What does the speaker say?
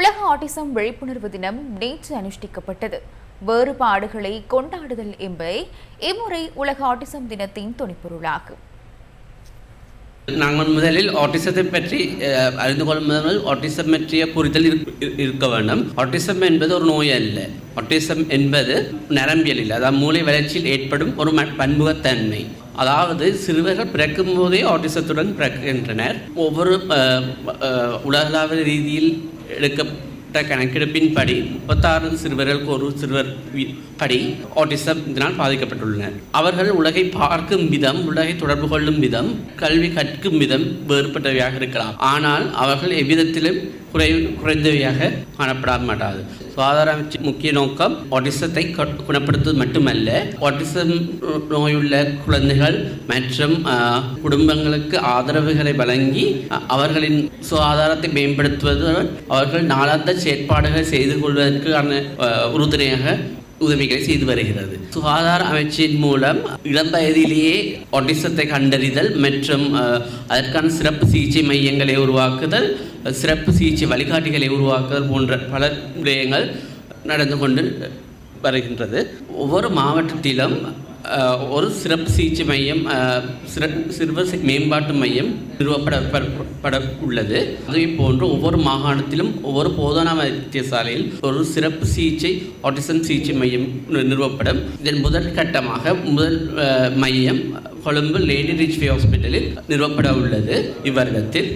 உலக ஆட்டிசம் விழிப்புணர்வு தினம் நேற்று அனுஷ்டிக்கப்பட்டது. வேறுபாடுகளை கொண்டாடுதல் என்பதை இம்முறை உலக ஆட்டிசம் தினத்தின் துணைப்பொருளாகும். நாங்கள் முதலில் ஆட்டிசத்தை பற்றி அறிந்து கொள்ளும் முதல் ஆட்டிசம் பற்றிய புரிதல் இருக்க வேண்டும். ஆட்டிசம் என்பது ஒரு நோய் அல்ல. ஆட்டிசம் என்பது நரம்பியலில், அதாவது மூளை வளர்ச்சியில் ஏற்படும் ஒரு பன்முகத்தன்மை. அதாவது சிறுவர்கள் பிறக்கும் போதே ஆட்டிசத்துடன் பிறக்கின்றனர். ஒவ்வொரு உலகளாவிய ரீதியில் எடுக்கப்பட்ட கணக்கெடுப்பின்படி 36 சிறுவர்களுக்கு ஒரு சிறுவர் படி ஆட்டிசம் இதனால் பாதிக்கப்பட்டுள்ளனர். அவர்கள் உலகை பார்க்கும் விதம், உலகை தொடர்பு கொள்ளும் விதம், கல்வி கற்கும் விதம் வேறுபட்டவையாக இருக்கலாம். ஆனால் அவர்கள் எவ்விதத்திலும் குறைந்தவையாக காணப்பட மாட்டாது. சுகாதார அமைச்சின் முக்கிய நோக்கம் ஆட்டிசத்தை குணப்படுத்துவது மட்டுமல்ல, ஆட்டிசம் நோயுள்ள குழந்தைகள் மற்றும் குடும்பங்களுக்கு ஆதரவுகளை வழங்கி அவர்களின் சுகாதாரத்தை மேம்படுத்துவதுடன் அவர்கள் நாளாந்த செயற்பாடுகள் செய்து கொள்வதற்கான உறுதுணையாக உதவிகளை செய்து வருகிறது. சுகாதார அமைச்சின் மூலம் இளம் வயதிலேயே ஆட்டிசத்தை கண்டறிதல் மற்றும் அதற்கான சிறப்பு சிகிச்சை மையங்களை உருவாக்குதல், சிறப்பு சிகிச்சை வழிகாட்டிகளை உருவாக்குதல் போன்ற பல விடயங்கள் நடந்து கொண்டு வருகின்றது. ஒவ்வொரு மாவட்டத்திலும் ஒரு சிறப்பு சிகிச்சை மையம், சிறுவர் மேம்பாட்டு மையம் நிறுவப்பட உள்ளது. அதே போன்று ஒவ்வொரு மாகாணத்திலும் ஒவ்வொரு போதனா வைத்தியசாலையில் ஒரு சிறப்பு சிகிச்சை ஆட்டிசம் சிகிச்சை மையம் நிறுவப்படும். இதன் முதல் கட்டமாக முதல் மையம் கொழும்பு லேடி ரிச்வே ஹாஸ்பிட்டலில் நிறுவப்பட உள்ளது இவ்வருடத்தில்.